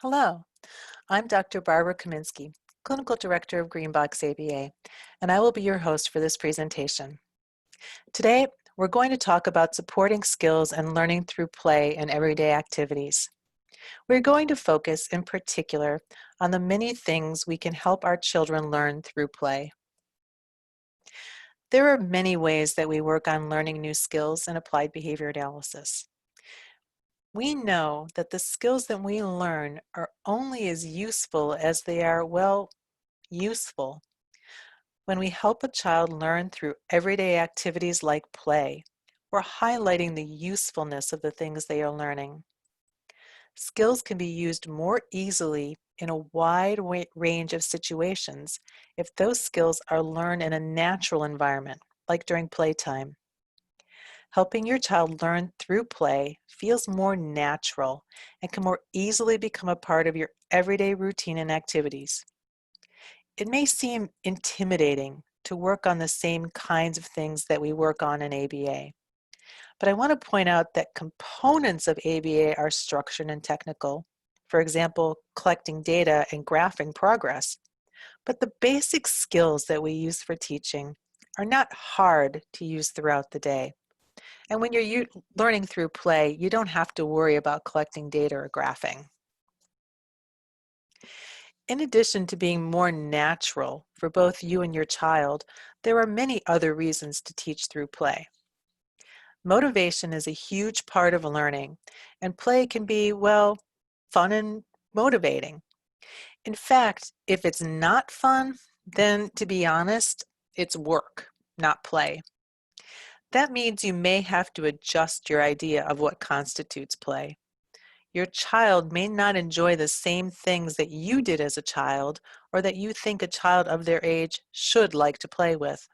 Hello, I'm Dr. Barbara Kaminski, Clinical Director of Greenbox ABA, and I will be your host for this presentation. Today, we're going to talk about supporting skills and learning through play and everyday activities. We're going to focus in particular on the many things we can help our children learn through play. There are many ways that we work on learning new skills in applied behavior analysis. We know that the skills that we learn are only as useful as they are, useful. When we help a child learn through everyday activities like play, we're highlighting the usefulness of the things they are learning. Skills can be used more easily in a wide range of situations if those skills are learned in a natural environment, like during playtime. Helping your child learn through play feels more natural and can more easily become a part of your everyday routine and activities. It may seem intimidating to work on the same kinds of things that we work on in ABA, but I want to point out that components of ABA are structured and technical, for example, collecting data and graphing progress, but the basic skills that we use for teaching are not hard to use throughout the day. And when you're learning through play, you don't have to worry about collecting data or graphing. In addition to being more natural for both you and your child, there are many other reasons to teach through play. Motivation is a huge part of learning, and play can be, fun and motivating. In fact, if it's not fun, then to be honest, it's work, not play. That means you may have to adjust your idea of what constitutes play. Your child may not enjoy the same things that you did as a child or that you think a child of their age should like to play with.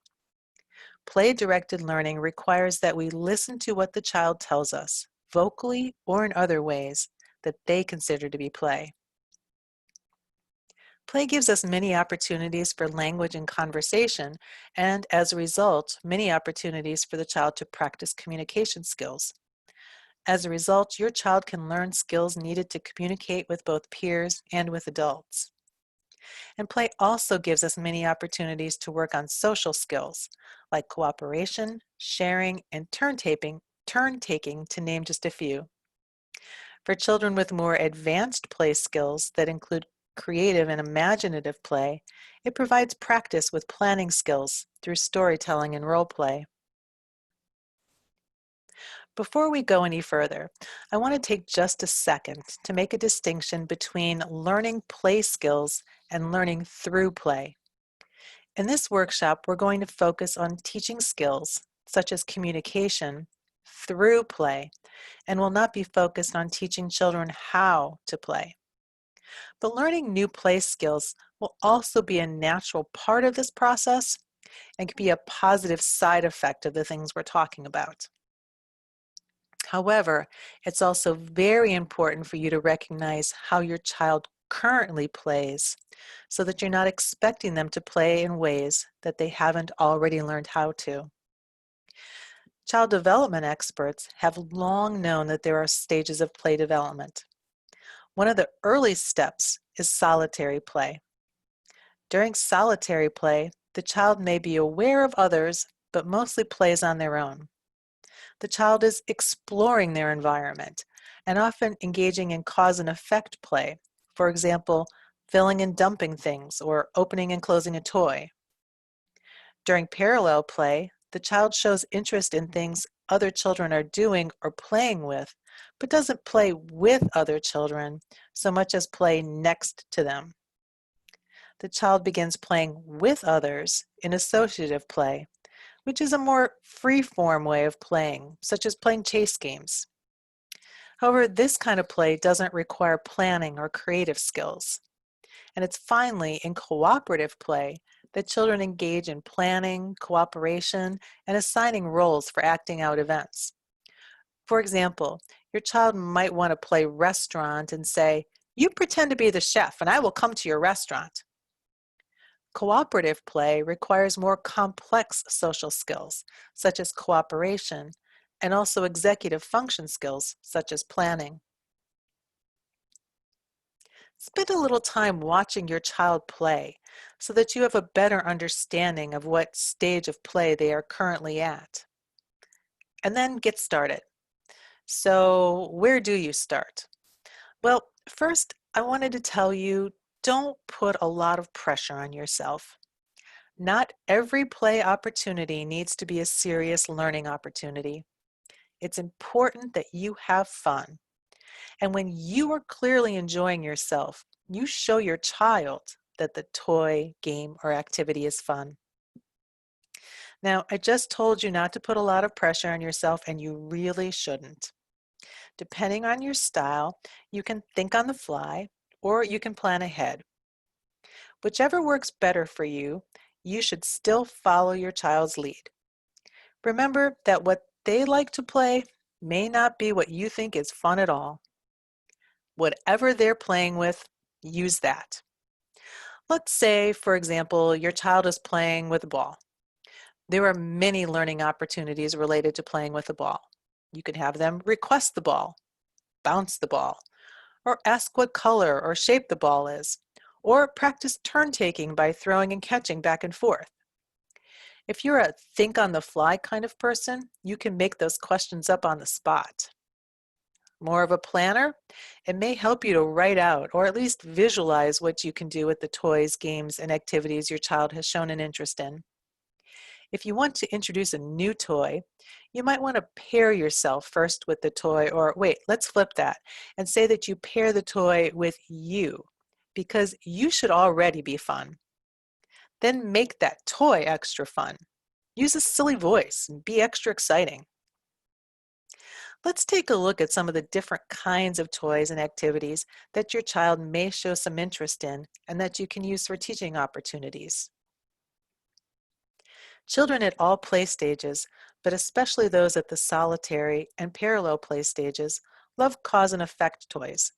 Play-directed learning requires that we listen to what the child tells us, vocally or in other ways, that they consider to be play. Play gives us many opportunities for language and conversation, and as a result, many opportunities for the child to practice communication skills. As a result, your child can learn skills needed to communicate with both peers and with adults. And play also gives us many opportunities to work on social skills, like cooperation, sharing, and turn-taking, to name just a few. For children with more advanced play skills that include creative and imaginative play, it provides practice with planning skills through storytelling and role play. Before we go any further, I want to take just a second to make a distinction between learning play skills and learning through play. In this workshop, we're going to focus on teaching skills, such as communication, through play, and will not be focused on teaching children how to play. But learning new play skills will also be a natural part of this process and can be a positive side effect of the things we're talking about. However, it's also very important for you to recognize how your child currently plays so that you're not expecting them to play in ways that they haven't already learned how to. Child development experts have long known that there are stages of play development. One of the early steps is solitary play. During solitary play, the child may be aware of others, but mostly plays on their own. The child is exploring their environment and often engaging in cause and effect play, for example, filling and dumping things or opening and closing a toy. During parallel play, the child shows interest in things other children are doing or playing with, but doesn't play with other children so much as play next to them. The child begins playing with others in associative play, which is a more free-form way of playing, such as playing chase games. However, this kind of play doesn't require planning or creative skills. And it's finally in cooperative play that children engage in planning, cooperation, and assigning roles for acting out events. For example, your child might want to play restaurant and say, "You pretend to be the chef and I will come to your restaurant." Cooperative play requires more complex social skills, such as cooperation, and also executive function skills, such as planning. Spend a little time watching your child play so that you have a better understanding of what stage of play they are currently at. And then get started. So, where do you start? Well, first, I wanted to tell you, don't put a lot of pressure on yourself. Not every play opportunity needs to be a serious learning opportunity. It's important that you have fun. And when you are clearly enjoying yourself, you show your child that the toy, game, or activity is fun. Now, I just told you not to put a lot of pressure on yourself, and you really shouldn't. Depending on your style, you can think on the fly or you can plan ahead. Whichever works better for you, you should still follow your child's lead. Remember that what they like to play may not be what you think is fun at all. Whatever they're playing with, use that. Let's say, for example, your child is playing with a ball. There are many learning opportunities related to playing with a ball. You can have them request the ball, bounce the ball, or ask what color or shape the ball is, or practice turn taking by throwing and catching back and forth. If you're a think on the fly kind of person, you can make those questions up on the spot. More of a planner, it may help you to write out or at least visualize what you can do with the toys, games, and activities your child has shown an interest in. If you want to introduce a new toy, you might want to pair yourself first with the toy, or wait, let's flip that and say that you pair the toy with you, because you should already be fun. Then make that toy extra fun. Use a silly voice and be extra exciting. Let's take a look at some of the different kinds of toys and activities that your child may show some interest in and that you can use for teaching opportunities. Children at all play stages, but especially those at the solitary and parallel play stages, love cause and effect toys.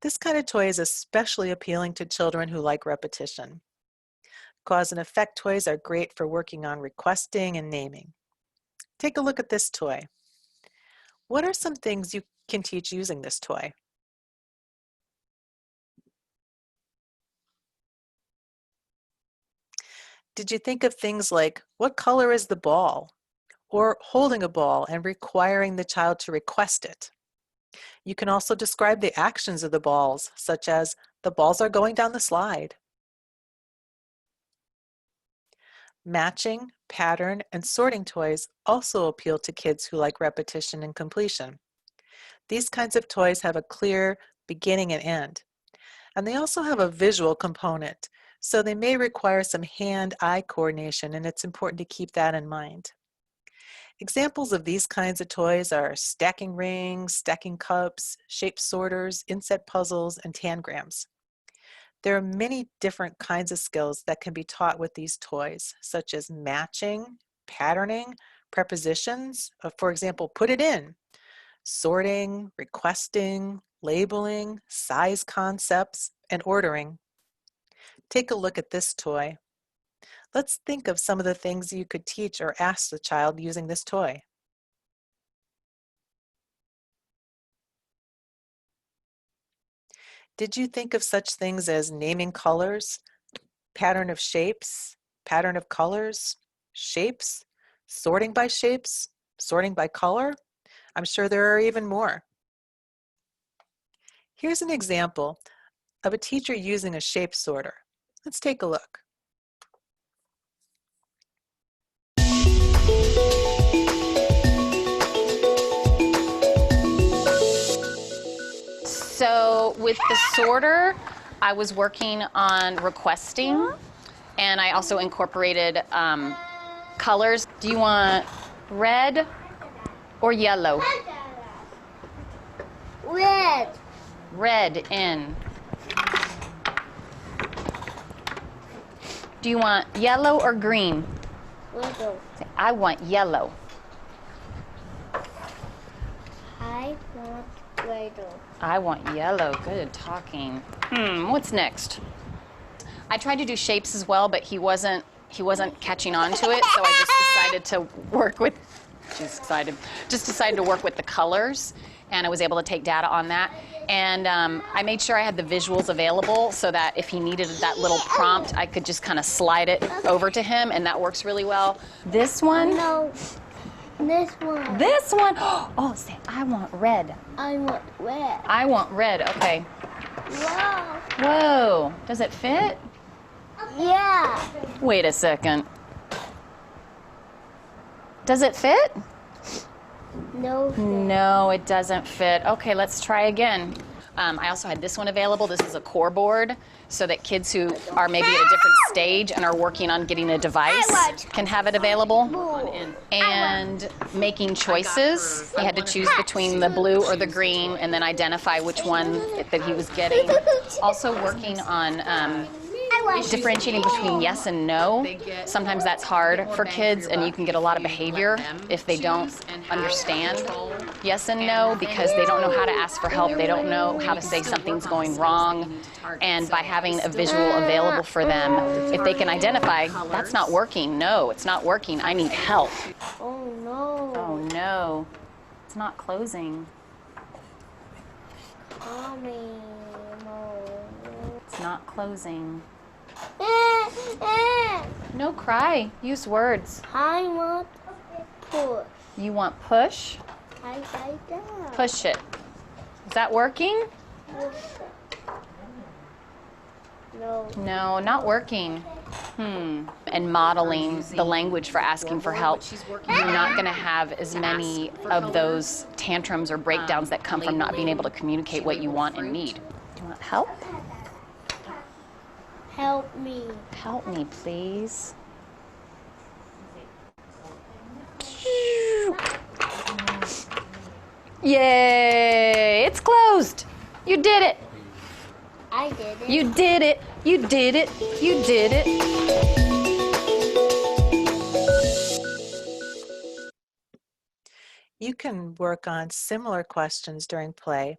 This kind of toy is especially appealing to children who like repetition. Cause and effect toys are great for working on requesting and naming. Take a look at this toy. What are some things you can teach using this toy? Did you think of things like, what color is the ball? Or holding a ball and requiring the child to request it. You can also describe the actions of the balls, such as, the balls are going down the slide. Matching, pattern, and sorting toys also appeal to kids who like repetition and completion. These kinds of toys have a clear beginning and end, and they also have a visual component, so they may require some hand-eye coordination, and it's important to keep that in mind. Examples of these kinds of toys are stacking rings, stacking cups, shape sorters, inset puzzles, and tangrams. There are many different kinds of skills that can be taught with these toys, such as matching, patterning, prepositions, for example, put it in, sorting, requesting, labeling, size concepts, and ordering. Take a look at this toy. Let's think of some of the things you could teach or ask the child using this toy. Did you think of such things as naming colors, pattern of shapes, pattern of colors, shapes, sorting by shapes, sorting by color? I'm sure there are even more. Here's an example of a teacher using a shape sorter. Let's take a look. So with the sorter, I was working on requesting, and I also incorporated colors. Do you want red or yellow? Red. Red in. Do you want yellow or green? Yellow. I want yellow. I want yellow. I want yellow. Good talking. What's next? I tried to do shapes as well, but he wasn't catching on to it, so I just decided to work with She's excited. Just decided to work with the colors, and I was able to take data on that. And I made sure I had the visuals available so that if he needed that little prompt, I could just kind of slide it over to him, and that works really well. This one? No. This one. This one? Oh, say, I want red. I want red. I want red, okay. Wow. Whoa, does it fit? Yeah. Wait a second. Does it fit? No. No, it doesn't fit. Okay, let's try again. I also had this one available. This is a core board so that kids who are maybe at a different stage and are working on getting a device can have it available. And making choices. He had to choose between the blue or the green and then identify which one that he was getting. Also working on differentiating between yes and no. Sometimes that's hard for kids, and you can get a lot of behavior if they don't understand yes and no because they don't know how to ask for help. They don't know how to say something's going wrong. And by having a visual available for them, if they can identify, that's not working. No, it's not working. I need help. Oh no. Oh no, it's not closing. Mommy, no. It's not closing. No cry. Use words. I want push. You want push? I like that. Push it. Is that working? No. No, not working. And modeling the language for asking for help. You're not going to have as many of those tantrums or breakdowns that come from not being able to communicate what you want and need. Do you want help? Help me. Help me, please. Yay! It's closed. You did it. I did it. You did it. You did it. You did it. You can work on similar questions during play,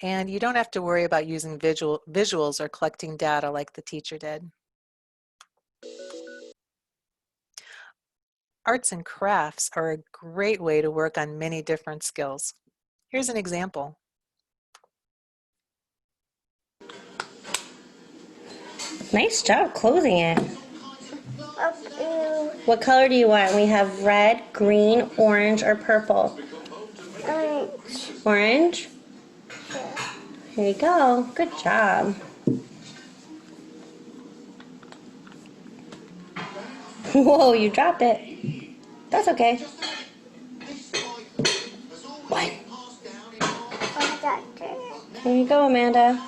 and you don't have to worry about using visuals or collecting data like the teacher did. Arts and crafts are a great way to work on many different skills. Here's an example. Nice job closing it. Okay. What color do you want? We have red, green, orange, or purple. Orange? Here you go. Good job. Whoa, you dropped it. That's okay. One. Here you go, Amanda.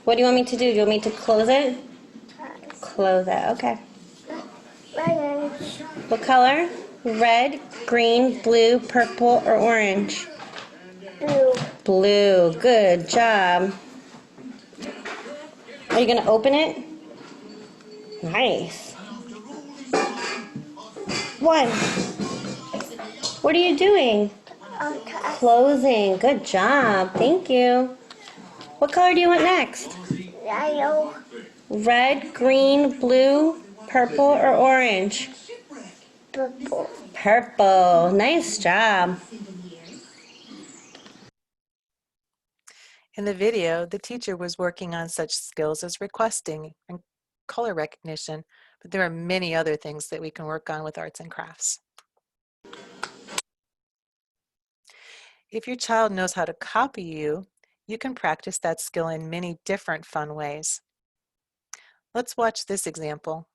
What do you want me to do? Do you want me to close it? Close it, okay. What color? Red, green, blue, purple, or orange? Blue. Blue. Good job. Are you going to open it? Nice. One. What are you doing? Closing. Good job. Thank you. What color do you want next? Yellow. Red, green, blue, purple, or orange? Purple. Purple. Nice job. In the video, the teacher was working on such skills as requesting and color recognition, but there are many other things that we can work on with arts and crafts. If your child knows how to copy you, you can practice that skill in many different fun ways. Let's watch this example.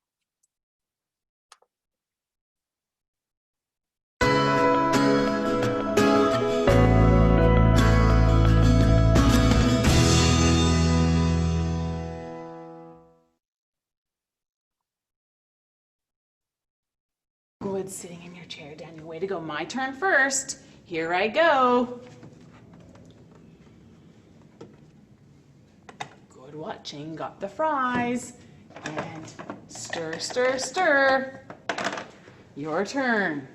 Good, sitting in your chair, Daniel. Way to go. My turn first. Here I go. Good watching. Got the fries. And stir, stir, stir. Your turn.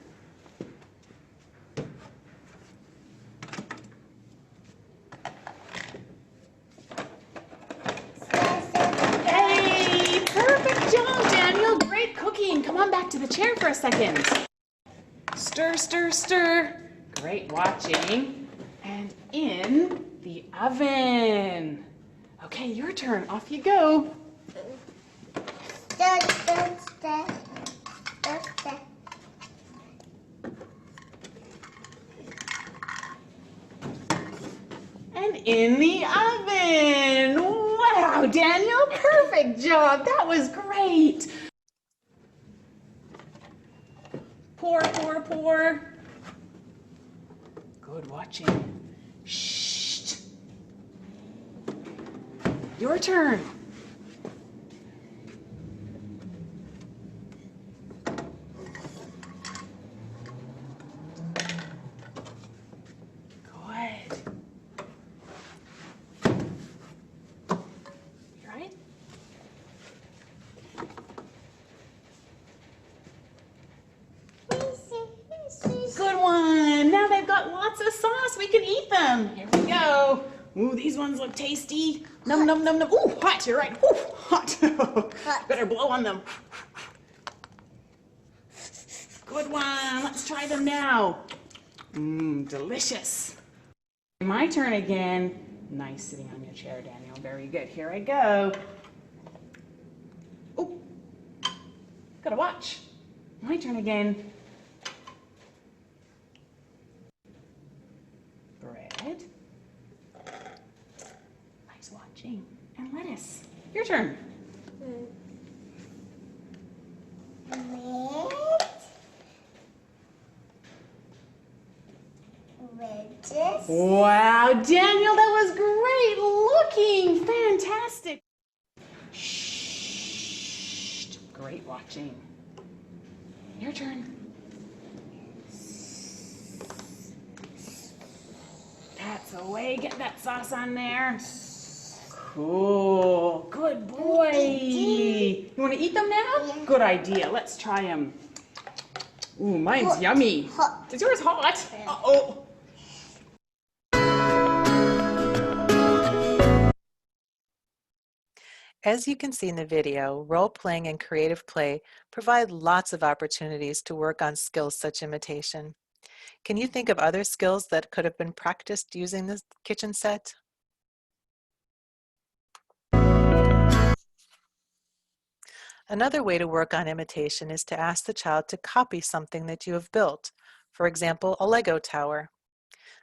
Hey, perfect job, Daniel. Great cooking. Come on back to the chair for a second. Stir. stir, stir, stir. Great watching. And in the oven. Okay, your turn. Off you go. Stir, stir, stir. Stir, stir. And in the oven. Wow, Daniel, perfect job. That was great. Pour, pour, pour. Good watching. Shh. Your turn. Good. You right? Good one. Now they've got lots of sauce. We can eat them. Here we go. Ooh, these ones look tasty. Num, num, num, num. Ooh, hot. You're right. Ooh, hot. Better blow on them. Good one. Let's try them now. Mmm, delicious. My turn again. Nice sitting on your chair, Daniel. Very good. Here I go. Ooh, gotta watch. My turn again. Bread. Nice watching. And lettuce. Your turn. Wedges. Wow, Daniel, that was great looking. Fantastic. Shh. Great watching. Your turn. That's the way. Get that sauce on there. Cool. Good boy. You want to eat them now? Yeah. Good idea. Let's try them. Ooh, mine's yummy. Hot. Is yours hot? Uh-oh. As you can see in the video, role-playing and creative play provide lots of opportunities to work on skills such imitation. Can you think of other skills that could have been practiced using this kitchen set? Another way to work on imitation is to ask the child to copy something that you have built. For example, a Lego tower.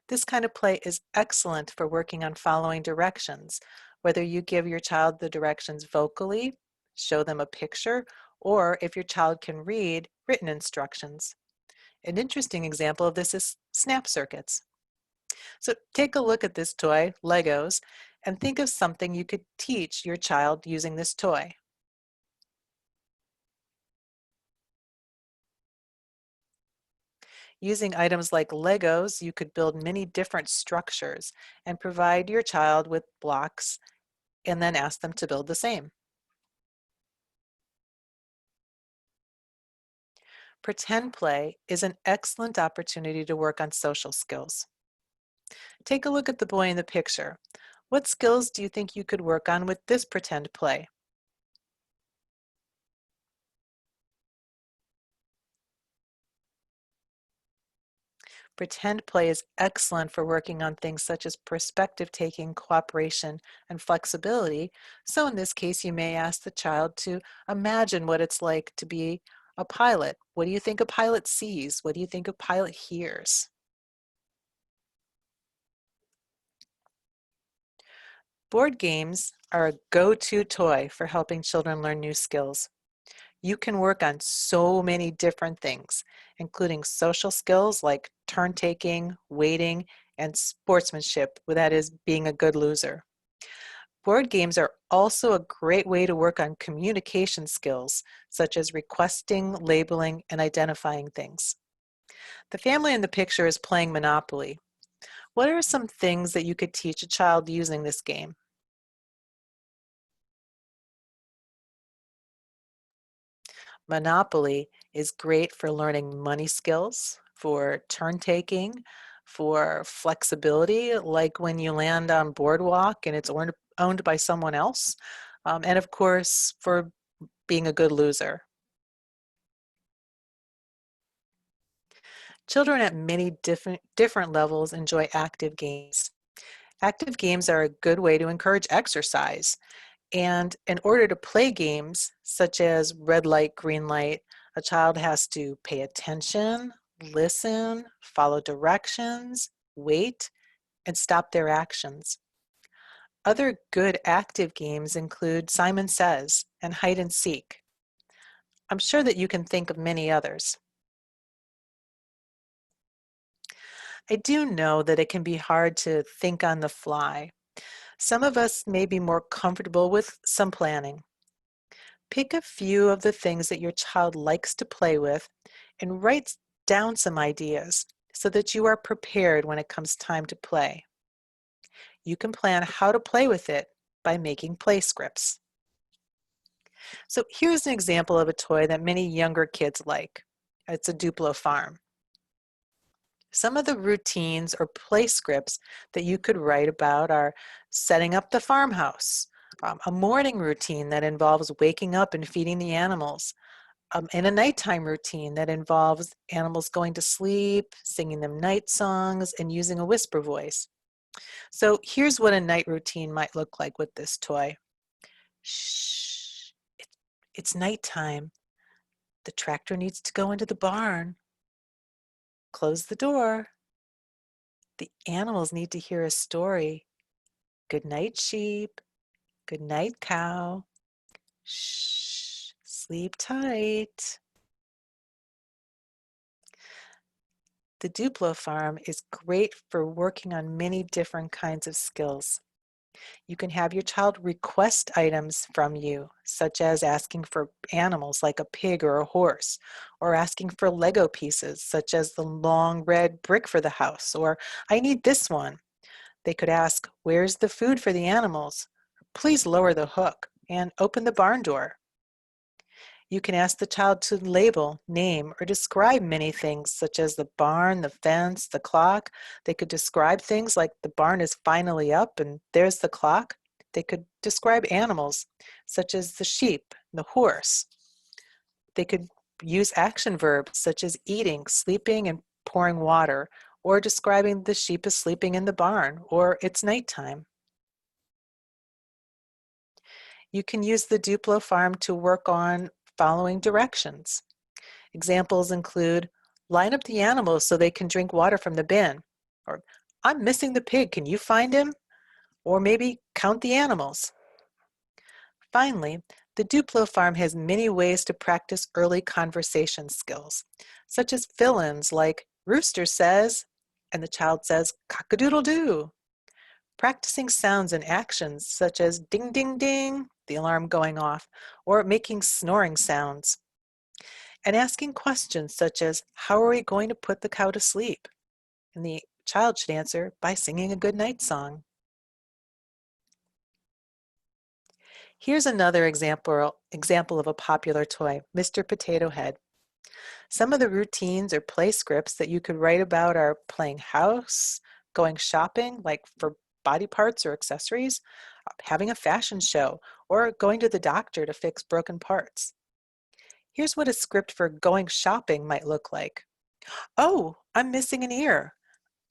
This kind of play is excellent for working on following directions, whether you give your child the directions vocally, show them a picture, or if your child can read, written instructions. An interesting example of this is snap circuits. So take a look at this toy, Legos, and think of something you could teach your child using this toy. Using items like Legos, you could build many different structures and provide your child with blocks and then ask them to build the same. Pretend play is an excellent opportunity to work on social skills. Take a look at the boy in the picture. What skills do you think you could work on with this pretend play? Pretend play is excellent for working on things such as perspective taking, cooperation, and flexibility. So in this case, you may ask the child to imagine what it's like to be a pilot. What do you think a pilot sees? What do you think a pilot hears? Board games are a go-to toy for helping children learn new skills. You can work on so many different things, including social skills like turn taking, waiting, and sportsmanship, that is, being a good loser. Board games are also a great way to work on communication skills, such as requesting, labeling, and identifying things. The family in the picture is playing Monopoly. What are some things that you could teach a child using this game? Monopoly is great for learning money skills, for turn taking, for flexibility, like when you land on boardwalk and it's owned by someone else, and of course for being a good loser. Children at many different levels enjoy active games. Active games are a good way to encourage exercise. And in order to play games such as red light, green light, a child has to pay attention, listen, follow directions, wait, and stop their actions. Other good active games include Simon Says and hide and seek. I'm sure that you can think of many others. I do know that it can be hard to think on the fly. Some of us may be more comfortable with some planning. Pick a few of the things that your child likes to play with and write down some ideas so that you are prepared when it comes time to play. You can plan how to play with it by making play scripts. So here's an example of a toy that many younger kids like. It's a Duplo Farm. Some of the routines or play scripts that you could write about are setting up the farmhouse, a morning routine that involves waking up and feeding the animals, and a nighttime routine that involves animals going to sleep, singing them night songs, and using a whisper voice. So here's what a night routine might look like with this toy. Shh, it's nighttime. The tractor needs to go into the barn. Close the door. The animals need to hear a story. Good night, sheep. Good night, cow. Shh, sleep tight. The Duplo Farm is great for working on many different kinds of skills. You can have your child request items from you, such as asking for animals like a pig or a horse, or asking for Lego pieces, such as the long red brick for the house, or I need this one. They could ask, where's the food for the animals? Please lower the hook and open the barn door. You can ask the child to label, name, or describe many things such as the barn, the fence, the clock. They could describe things like the barn is finally up and there's the clock. They could describe animals such as the sheep, the horse. They could use action verbs such as eating, sleeping, and pouring water, or describing the sheep is sleeping in the barn, or it's nighttime. You can use the Duplo Farm to work on following directions. Examples include line up the animals so they can drink water from the bin, or I'm missing the pig, can you find him? Or maybe count the animals. Finally, the Duplo Farm has many ways to practice early conversation skills, such as fill-ins like rooster says, and the child says cock-a-doodle-doo. Practicing sounds and actions such as ding, ding, ding, the alarm going off, or making snoring sounds. And asking questions such as, how are we going to put the cow to sleep? And the child should answer by singing a good night song. Here's another example of a popular toy, Mr. Potato Head. Some of the routines or play scripts that you could write about are playing house, going shopping, like for body parts or accessories, having a fashion show, or going to the doctor to fix broken parts. Here's what a script for going shopping might look like. Oh, I'm missing an ear.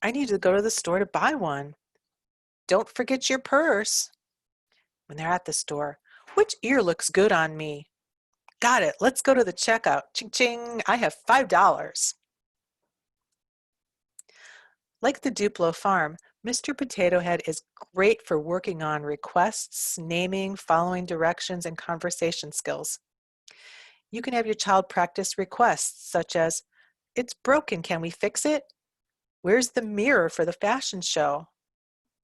I need to go to the store to buy one. Don't forget your purse. When they're at the store, which ear looks good on me? Got it, let's go to the checkout. Ching ching, I have $5. Like the Duplo Farm, Mr. Potato Head is great for working on requests, naming, following directions, and conversation skills. You can have your child practice requests such as, it's broken, can we fix it? Where's the mirror for the fashion show?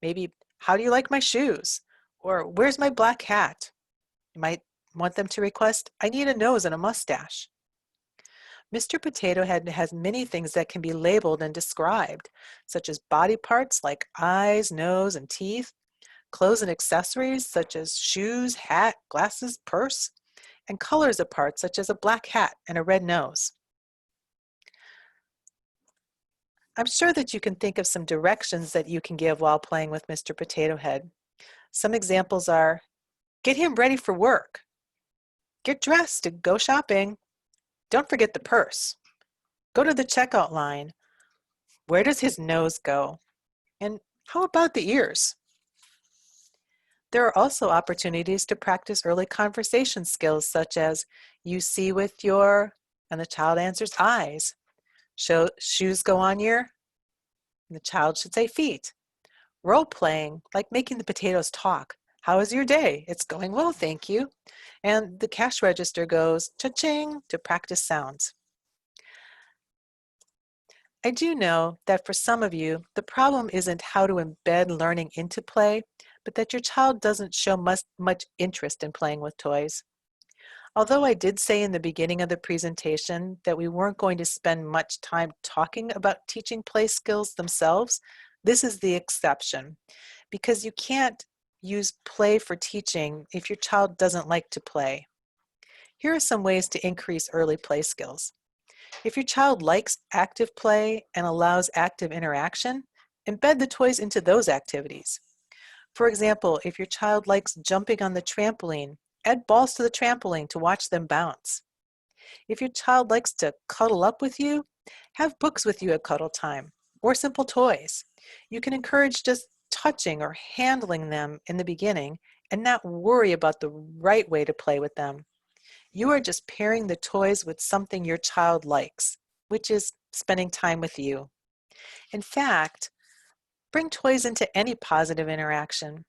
Maybe, how do you like my shoes? Or where's my black hat? You might want them to request, I need a nose and a mustache. Mr. Potato Head has many things that can be labeled and described, such as body parts like eyes, nose, and teeth, clothes and accessories such as shoes, hat, glasses, purse, and colors of parts such as a black hat and a red nose. I'm sure that you can think of some directions that you can give while playing with Mr. Potato Head. Some examples are, get him ready for work. Get dressed and go shopping. Don't forget the purse. Go to the checkout line. Where does his nose go? And how about the ears? There are also opportunities to practice early conversation skills such as you see with your, and the child answers eyes. Shoes go on your, and the child should say feet. Role playing, like making the potatoes talk. How is your day? It's going well, thank you. And the cash register goes cha-ching to practice sounds. I do know that for some of you, the problem isn't how to embed learning into play, but that your child doesn't show much interest in playing with toys. Although I did say in the beginning of the presentation that we weren't going to spend much time talking about teaching play skills themselves, this is the exception, because you can't use play for teaching if your child doesn't like to play. Here are some ways to increase early play skills. If your child likes active play and allows active interaction, embed the toys into those activities. For example, if your child likes jumping on the trampoline, add balls to the trampoline to watch them bounce. If your child likes to cuddle up with you, have books with you at cuddle time, or simple toys. You can encourage just touching or handling them in the beginning and not worry about the right way to play with them. You are just pairing the toys with something your child likes, which is spending time with you. In fact, bring toys into any positive interaction.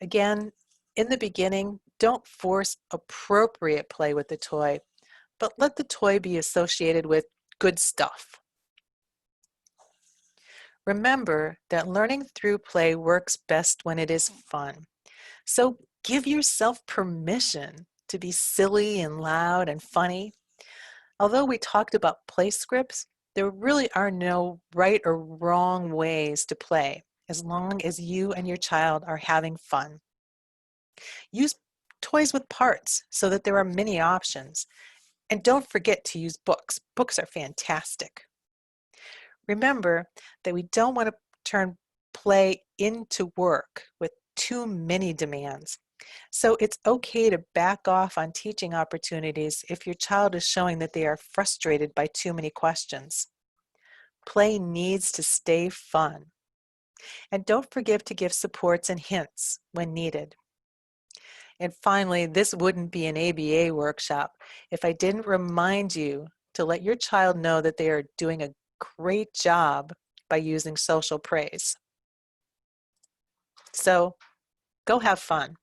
Again, in the beginning, don't force appropriate play with the toy, but let the toy be associated with good stuff. Remember that learning through play works best when it is fun. So give yourself permission to be silly and loud and funny. Although we talked about play scripts, there really are no right or wrong ways to play as long as you and your child are having fun. Use toys with parts so that there are many options. And don't forget to use books. Books are fantastic. Remember that we don't want to turn play into work with too many demands. So it's okay to back off on teaching opportunities if your child is showing that they are frustrated by too many questions. Play needs to stay fun. And don't forget to give supports and hints when needed. And finally, this wouldn't be an ABA workshop if I didn't remind you to let your child know that they are doing a great job by using social praise. So go have fun.